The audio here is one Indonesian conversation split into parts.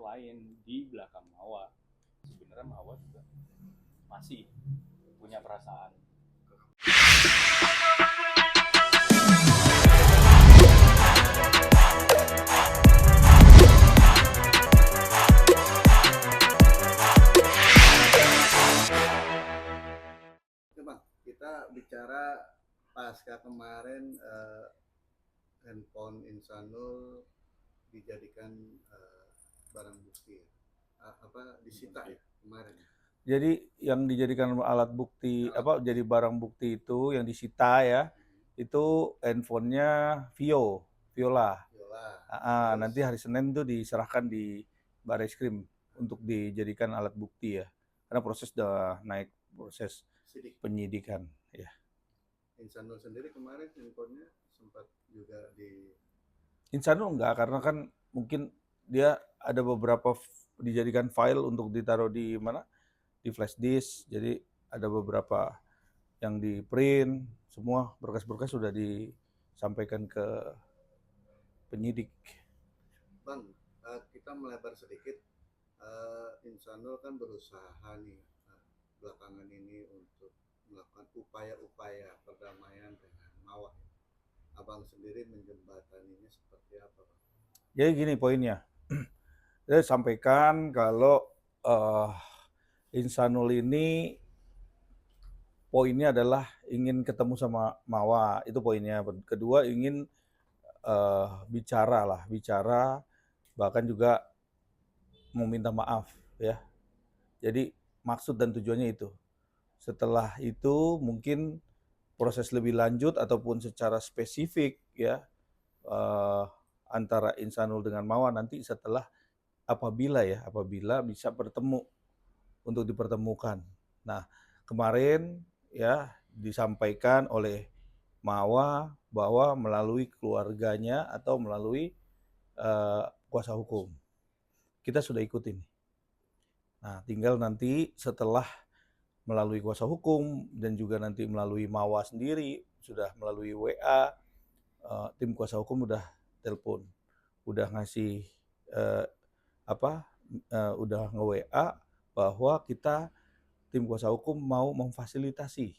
lain di belakang Mawa. Sebenarnya Mawa juga masih punya perasaan. Oke Bang, kita bicara pasca kemarin handphone Insanul dijadikan barang bukti, disita ya kemarin. Jadi yang dijadikan alat bukti jadi barang bukti itu yang disita ya, itu handphonenya Viola. Nanti hari Senin tuh diserahkan di Barreskrim untuk dijadikan alat bukti ya. Karena proses udah naik proses penyidikan ya. Insanul sendiri kemarin handphonenya sempat juga di Insanul enggak, karena kan mungkin dia ada beberapa dijadikan file untuk ditaruh di mana? Di flash disk. Jadi ada beberapa yang di print, semua berkas-berkas sudah disampaikan ke penyidik. Bang, kita melebar sedikit. Insanul kan berusaha nih belakangan ini untuk melakukan upaya-upaya perdamaian dengan Mawa. Abang sendiri menjembataninya seperti apa, Bang? Jadi gini poinnya, saya sampaikan kalau Insanul ini poinnya adalah ingin ketemu sama Mawa, itu poinnya. Kedua ingin bicara, bahkan juga meminta maaf ya. Jadi maksud dan tujuannya itu. Setelah itu mungkin proses lebih lanjut ataupun secara spesifik ya antara Insanul dengan Mawa nanti setelah apabila bisa bertemu untuk dipertemukan. Nah, kemarin ya disampaikan oleh Mawa bahwa melalui keluarganya atau melalui kuasa hukum. Kita sudah ikutin. Nah, tinggal nanti setelah melalui kuasa hukum dan juga nanti melalui Mawa sendiri, sudah melalui WA, tim kuasa hukum udah telepon, udah ngasih udah nge-WA bahwa kita tim kuasa hukum mau memfasilitasi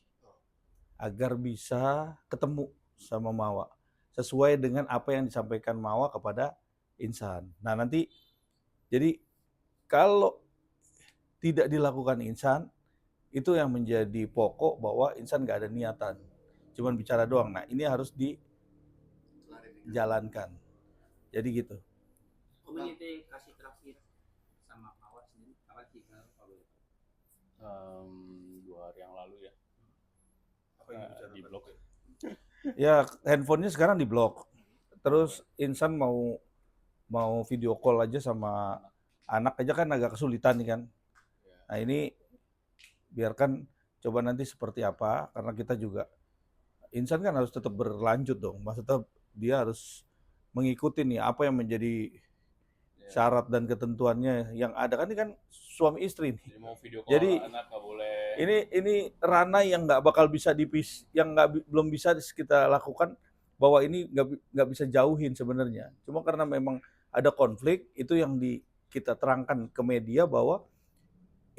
agar bisa ketemu sama Mawa sesuai dengan apa yang disampaikan Mawa kepada Insan. Nah nanti jadi kalau tidak dilakukan Insan, itu yang menjadi pokok bahwa Insan nggak ada niatan, cuman bicara doang. Nah ini harus dijalankan. Jadi gitu. Komunikasi terakhir sama Mawa sendiri kapan sih kalau boleh? 2 hari yang lalu ya. Di blok. Ya handphonenya sekarang di blok. Terus Insan mau video call aja sama anak aja kan agak kesulitan nih kan. Nah ini biarkan coba nanti seperti apa, karena kita juga Insan kan harus tetap berlanjut dong. Maksudnya dia harus mengikuti nih apa yang menjadi syarat dan ketentuannya yang ada. Kan ini kan suami istri nih. Jadi mau video call Jadi anak nggak boleh. Ini ranah yang nggak bakal bisa yang belum bisa kita lakukan, bahwa ini nggak bisa jauhin sebenarnya. Cuma karena memang ada konflik itu yang kita terangkan ke media bahwa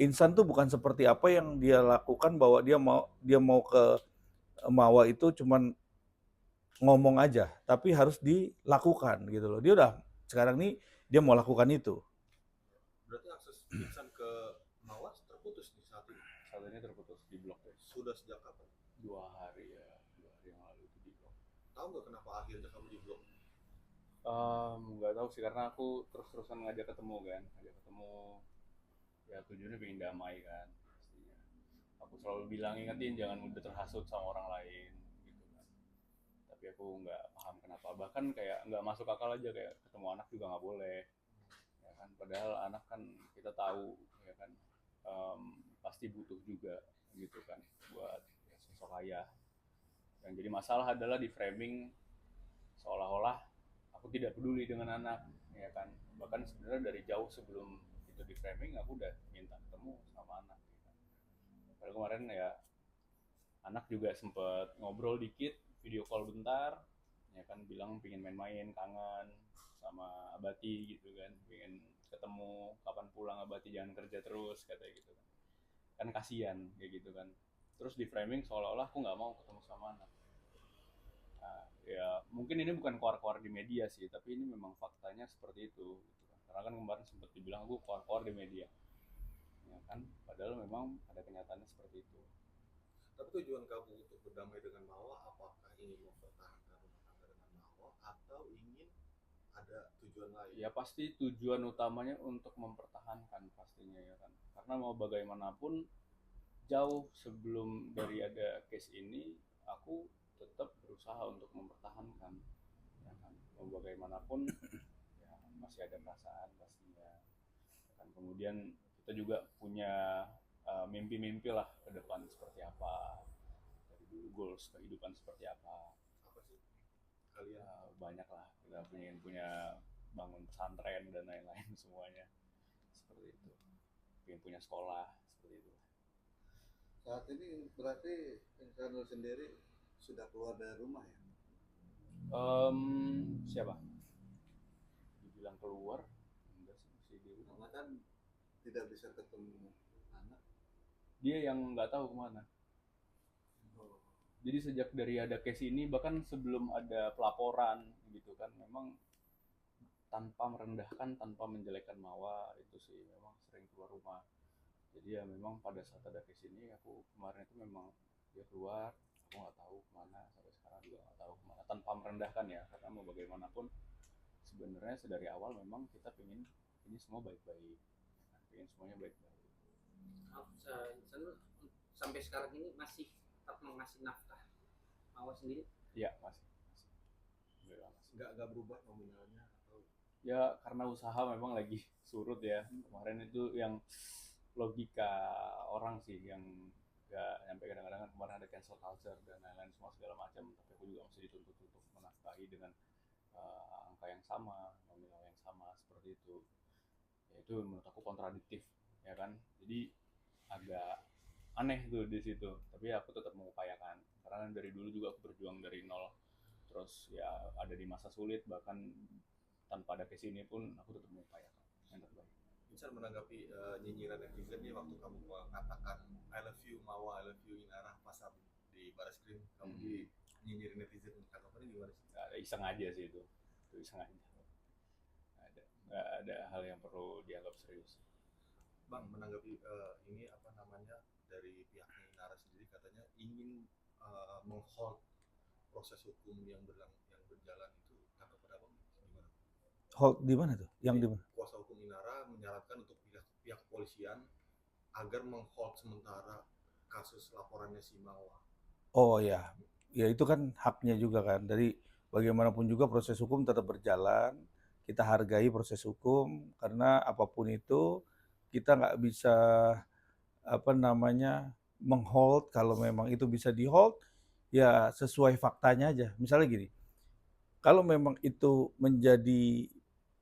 Insan tuh bukan seperti apa yang dia lakukan, bahwa dia mau ke Mawa itu cuman ngomong aja, tapi harus dilakukan gitu loh. Dia udah sekarang nih dia mau lakukan itu. Berarti akses Insan ke Mawa terputus di saat ini? Saat ini terputus, di blok ya. Sudah sejak kapan? 2 hari ya, 2 hari yang lalu itu di blok. Tahu nggak kenapa akhirnya kamu di blok? Nggak tahu sih, karena aku terus-terusan ngajak ketemu kan, ya tujuannya pengen damai kan pastinya. Aku selalu bilang ingetin jangan mudah terhasut sama orang lain gitu kan, tapi aku nggak paham kenapa, bahkan kayak nggak masuk akal aja, kayak ketemu anak juga nggak boleh ya kan, padahal anak kan kita tahu ya kan, pasti butuh juga gitu kan buat ya, sosok ayah. Yang jadi masalah adalah di framing seolah-olah aku tidak peduli dengan anak ya kan, bahkan sebenarnya dari jauh sebelum itu di framing aku udah minta ketemu sama anak ya kan. Padahal kemarin ya anak juga sempet ngobrol dikit, video call bentar ya kan, bilang pingin main-main, kangen sama Abati gitu kan, pengen ketemu kapan pulang Abati, jangan kerja terus katanya gitu kan kasihan kayak gitu kan. Terus di framing seolah-olah aku nggak mau ketemu sama anak. Nah, ya mungkin ini bukan keluar-keluar di media sih, tapi ini memang faktanya seperti itu gitu kan. Karena kan kemarin sempat dibilang aku keluar-keluar di media ya kan, padahal memang ada kenyataannya seperti itu. Tapi tujuan kamu untuk berdamai dengan Mawa, apakah ingin mempertahankan rumah tangga dengan Mawa atau ingin ada tujuan lain? Ya pasti tujuan utamanya untuk mempertahankan pastinya ya kan, karena mau bagaimanapun jauh sebelum dari ada case ini aku tetap berusaha untuk mempertahankan ya kan, mau bagaimanapun ya masih ada perasaan pastinya ya kan. Kemudian kita juga punya mimpi-mimpi lah ke depan seperti apa, dari dulu goals kehidupan seperti apa. Apa sih kalian? Ya, banyak lah, kita punya bangun pesantren dan lain-lain semuanya seperti itu, pengen punya sekolah seperti itu. Saat ini berarti Insanul sendiri sudah keluar dari rumah ya? Siapa dibilang keluar, enggak sih, masih di rumah. Karena kan tidak bisa ketemu anak. Dia yang nggak tahu kemana. Jadi sejak dari ada case ini, bahkan sebelum ada pelaporan gitu kan, memang tanpa merendahkan, tanpa menjelekkan Mawa, itu sih memang sering keluar rumah. Jadi ya memang pada saat ada case ini, aku kemarin itu memang dia keluar, aku nggak tahu kemana, sampai sekarang juga nggak tahu kemana, tanpa merendahkan ya, karena mau bagaimanapun sebenarnya sedari awal memang kita pengen ini semua baik-baik, pengen semuanya baik-baik. Insanul sampai sekarang ini masih tetap mengasih nafkah Mawa sendiri? Iya masih. Alhamdulillah masih. Nggak berubah nominalnya atau? Ya karena usaha memang lagi surut ya. Kemarin itu yang logika orang sih yang nggak nyampe, kadang-kadang kan kemarin ada cancel culture dan lain-lain semua segala macam, tapi aku juga masih dituntut untuk menafkahi dengan angka yang sama, nominal yang sama seperti itu. Ya itu menurut aku kontradiktif ya kan. Jadi agak aneh tuh di situ, tapi aku tetap mengupayakan karena dari dulu juga aku berjuang dari nol, terus ya ada di masa sulit, bahkan tanpa ada case ini pun aku tetap mengupayakan yang terbaik. Insan menanggapi nyinyiran netizen nih waktu kamu mengatakan I love you Mawa, I love you Inara pas di Barreskrim, kamu di nyinyirin netizen, tanggapannya gimana sih? Nggak ada, iseng aja sih itu iseng aja, nggak ada hal yang perlu dianggap serius. Bang, menanggapi ini apa namanya dari pihaknya Inara sendiri katanya ingin menghold proses hukum yang berjalan itu, tanggapan abang gimana? Hold di mana tuh? Yang di mana? Kuasa hukum Inara menyarankan untuk pihak kepolisian agar menghold sementara kasus laporannya si Mawa. Oh ya, ya itu kan haknya juga kan. Dari bagaimanapun juga proses hukum tetap berjalan. Kita hargai proses hukum karena apapun itu kita nggak bisa menghold. Kalau memang itu bisa di-hold ya sesuai faktanya aja. Misalnya gini, kalau memang itu menjadi,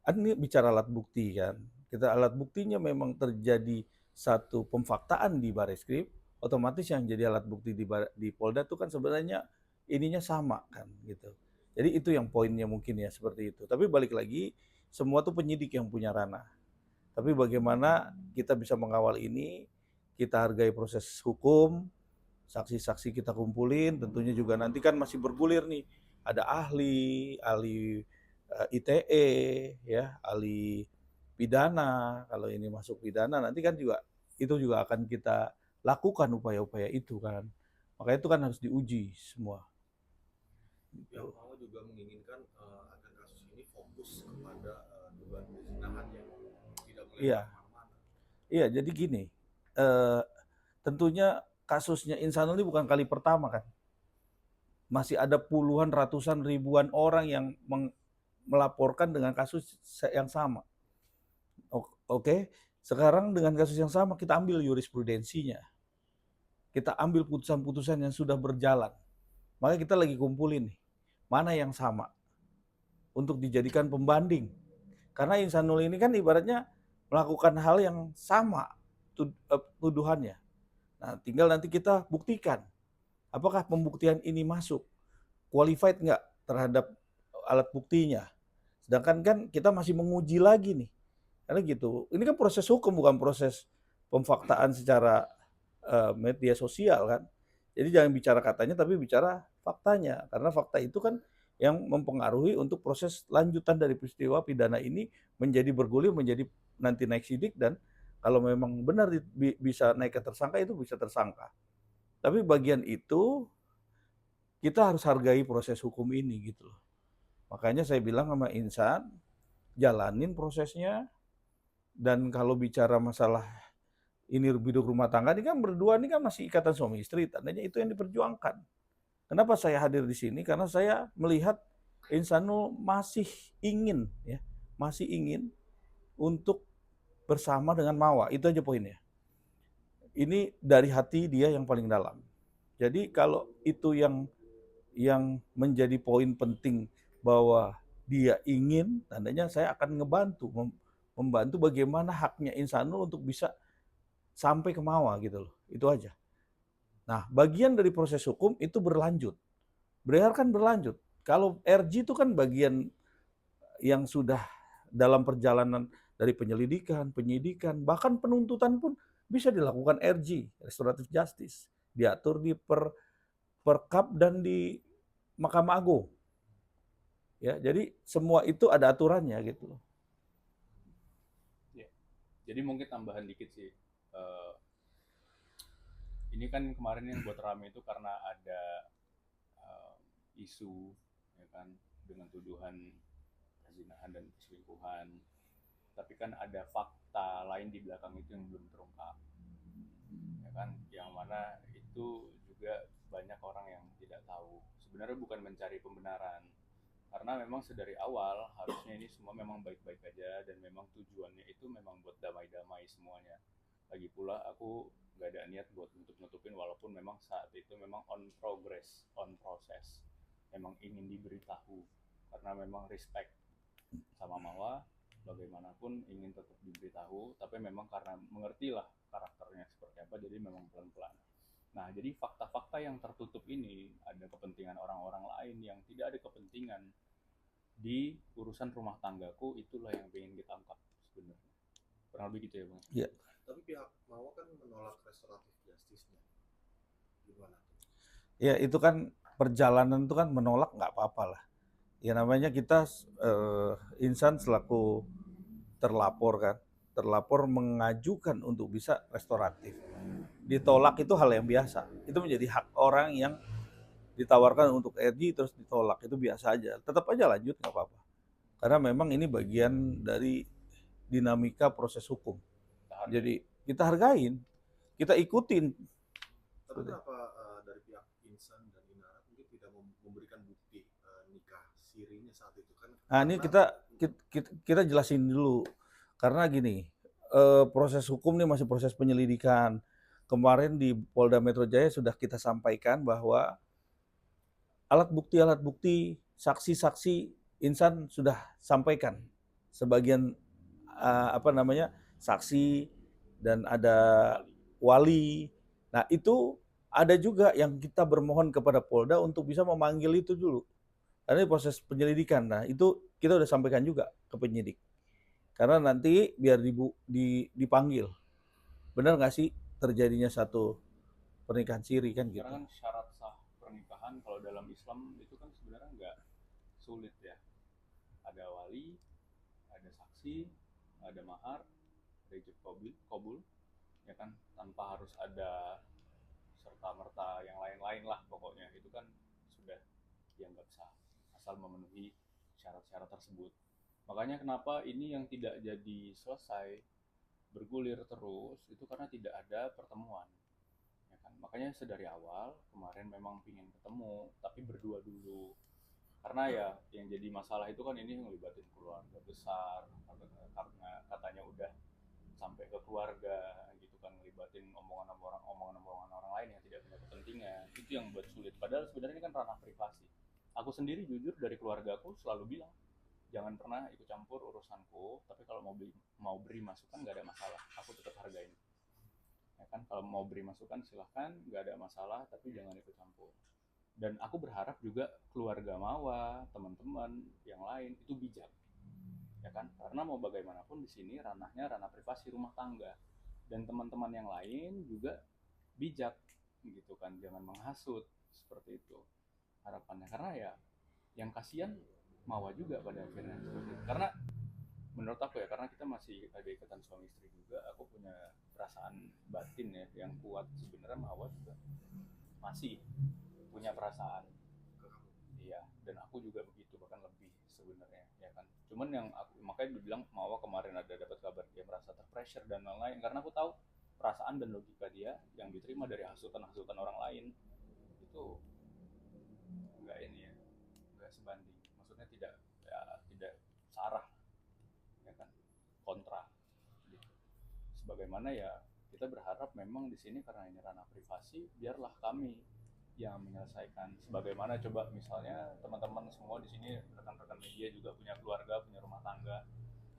ini bicara alat bukti kan, kita alat buktinya memang terjadi satu pemfaktaan di Barreskrim, otomatis yang jadi alat bukti di Polda itu kan sebenarnya ininya sama kan gitu. Jadi itu yang poinnya mungkin ya seperti itu. Tapi balik lagi, semua tuh penyidik yang punya ranah. Tapi bagaimana kita bisa mengawal ini, kita hargai proses hukum, saksi-saksi kita kumpulin, tentunya juga nanti kan masih bergulir nih, ada ahli ITE, ya, ahli pidana. Kalau ini masuk pidana, nanti kan juga itu juga akan kita lakukan upaya-upaya itu kan. Makanya itu kan harus diuji semua. Yang mau juga menginginkan agar kasus ini fokus kepada dugaan perzinahan yang tidak melebar kemana-mana. Iya, jadi gini, tentunya kasusnya Insanul ini bukan kali pertama kan. Masih ada puluhan, ratusan, ribuan orang yang melaporkan dengan kasus yang sama. Oke, sekarang dengan kasus yang sama kita ambil jurisprudensinya. Kita ambil putusan-putusan yang sudah berjalan. Maka kita lagi kumpulin nih, mana yang sama untuk dijadikan pembanding. Karena Insanul ini kan ibaratnya melakukan hal yang sama tuduhannya. Nah, tinggal nanti kita buktikan apakah pembuktian ini masuk, qualified nggak terhadap alat buktinya. Sedangkan kan kita masih menguji lagi nih. Karena gitu. Ini kan proses hukum bukan proses pemfaktaan secara media sosial kan. Jadi jangan bicara katanya tapi bicara faktanya. Karena fakta itu kan yang mempengaruhi untuk proses lanjutan dari peristiwa pidana ini menjadi bergulir menjadi nanti naik sidik dan kalau memang benar bisa naik ke tersangka itu bisa tersangka. Tapi bagian itu kita harus hargai proses hukum ini gitu loh. Makanya saya bilang sama Insan, jalanin prosesnya dan kalau bicara masalah ini hidup rumah tangga ini kan berdua ini kan masih ikatan suami istri, tandanya itu yang diperjuangkan. Kenapa saya hadir di sini? Karena saya melihat Insanul masih ingin ya, masih ingin untuk bersama dengan Mawa. Itu aja poinnya. Ini dari hati dia yang paling dalam. Jadi kalau itu yang menjadi poin penting bahwa dia ingin, tandanya saya akan membantu bagaimana haknya Insanul untuk bisa sampai ke Mawa gitu loh. Itu aja. Nah, bagian dari proses hukum itu berlanjut. Kan berlanjut. Kalau RG itu kan bagian yang sudah dalam perjalanan dari penyelidikan, penyidikan, bahkan penuntutan pun bisa dilakukan RG, restoratif justice. Diatur di Perkap dan di Mahkamah Agung. Ya, jadi semua itu ada aturannya gitu loh. Ya. Jadi mungkin tambahan dikit sih. Ini kan kemarin yang buat rame itu karena ada isu ya kan dengan tuduhan perzinahan dan perselingkuhan. Tapi kan ada fakta lain di belakang itu yang belum terungkap. Ya kan, yang mana itu juga banyak orang yang tidak tahu. Sebenarnya bukan mencari pembenaran, karena memang sedari awal harusnya ini semua memang baik-baik aja dan memang tujuannya itu memang buat damai-damai semuanya. Lagi pula aku nggak ada niat buat nutup-nutupin walaupun memang saat itu memang on process, memang ingin diberitahu karena memang respect sama Mawa, bagaimanapun ingin tetap diberitahu, tapi memang karena mengertilah karakternya seperti apa, jadi memang pelan-pelan. Nah, jadi fakta-fakta yang tertutup ini ada kepentingan orang-orang lain yang tidak ada kepentingan di urusan rumah tanggaku, itulah yang pengen kita angkat sebenarnya. Kurang lebih gitu ya, Bang. Iya. Tapi pihak Mawa kan menolak restoratif justice-nya. Gimana? Ya itu kan perjalanan itu kan menolak nggak apa-apa lah. Ya namanya kita Insan selaku terlapor mengajukan untuk bisa restoratif. Ditolak itu hal yang biasa. Itu menjadi hak orang yang ditawarkan untuk RG terus ditolak, itu biasa aja. Tetap aja lanjut nggak apa-apa. Karena memang ini bagian dari dinamika proses hukum. Jadi kita hargain, kita ikutin. Tapi kenapa dari pihak Insan dan Inara mungkin tidak memberikan bukti nikah sirinya saat itu kan? Nah ini kita jelasin dulu. Karena gini, proses hukum ini masih proses penyelidikan. Kemarin di Polda Metro Jaya sudah kita sampaikan bahwa alat bukti, saksi-saksi Insan sudah sampaikan. Sebagian saksi dan ada wali. Nah itu ada juga yang kita bermohon kepada Polda untuk bisa memanggil itu dulu. Karena ini proses penyelidikan. Nah itu kita udah sampaikan juga ke penyidik. Karena nanti biar dipanggil. Benar nggak sih terjadinya satu pernikahan siri kan gitu. Karena kan syarat sah pernikahan kalau dalam Islam itu kan sebenarnya nggak sulit ya. Ada wali, ada saksi, ada mahar, ada ijab kabul, ya kan, tanpa harus ada serta-merta yang lain-lain lah pokoknya. Itu kan sudah dianggap sah asal memenuhi syarat-syarat tersebut. Makanya kenapa ini yang tidak jadi selesai, bergulir terus, itu karena tidak ada pertemuan. Ya kan? Makanya sedari awal kemarin memang pingin ketemu, tapi berdua dulu. Karena ya yang jadi masalah itu kan ini ngelibatin keluarga besar, karena katanya udah sampai ke keluarga gitu kan, ngelibatin omongan orang lain yang tidak punya kepentingan. Itu yang buat sulit. Padahal sebenarnya ini kan ranah privasi. Aku sendiri jujur dari keluargaku selalu bilang, jangan pernah ikut campur urusanku, tapi kalau mau beri masukan nggak ada masalah, aku tetap hargain. Ya kan, kalau mau beri masukan silahkan, nggak ada masalah, tapi jangan ikut campur. Dan aku berharap juga keluarga Mawa, teman-teman yang lain itu bijak. ya kan? Karena mau bagaimanapun di sini ranahnya ranah privasi rumah tangga, dan teman-teman yang lain juga bijak gitu kan, jangan menghasut seperti itu harapannya, karena ya yang kasihan Mawa juga pada akhirnya seperti itu. Karena menurut aku ya, karena kita masih ada ikatan suami istri juga, aku punya perasaan batin ya yang kuat. Sebenarnya Mawa juga masih punya perasaan. Iya, dan aku juga begitu, bahkan lebih sebenarnya, ya kan. Cuman yang aku makanya dibilang Mawa kemarin ada dapat kabar dia merasa terpressure dan lain-lain, karena aku tahu perasaan dan logika dia yang diterima dari hasutan-hasutan orang lain itu enggak ini ya, enggak sebanding. Maksudnya tidak, ya, tidak searah, ya kan, kontra gitu. Sebagaimana ya kita berharap memang di sini karena ini ranah privasi, biarlah kami yang menyelesaikan. Sebagaimana coba misalnya teman-teman semua di sini, rekan-rekan media juga punya keluarga, punya rumah tangga,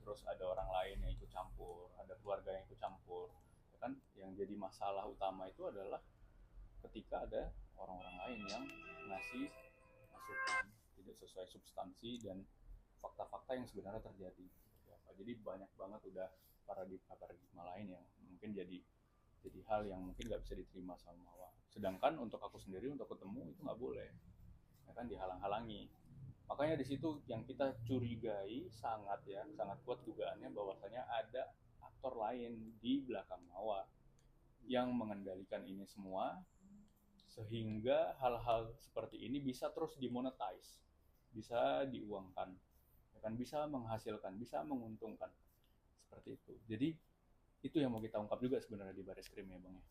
terus ada orang lain yang ikut campur, ada keluarga yang ikut campur, ya kan. Yang jadi masalah utama itu adalah ketika ada orang-orang lain yang ngasih masukan tidak sesuai substansi dan fakta-fakta yang sebenarnya terjadi. Jadi banyak banget udah paradigma lain yang mungkin jadi hal yang mungkin nggak bisa diterima sama Mawa. Sedangkan untuk aku sendiri untuk ketemu itu nggak boleh, ya kan, dihalang-halangi. Makanya di situ yang kita curigai sangat kuat dugaannya bahwasanya ada aktor lain di belakang Mawa yang mengendalikan ini semua, sehingga hal-hal seperti ini bisa terus dimonetize, bisa diuangkan, ya kan, bisa menghasilkan, bisa menguntungkan seperti itu. Jadi itu yang mau kita ungkap juga sebenarnya di Bareskrim ya Bang ya.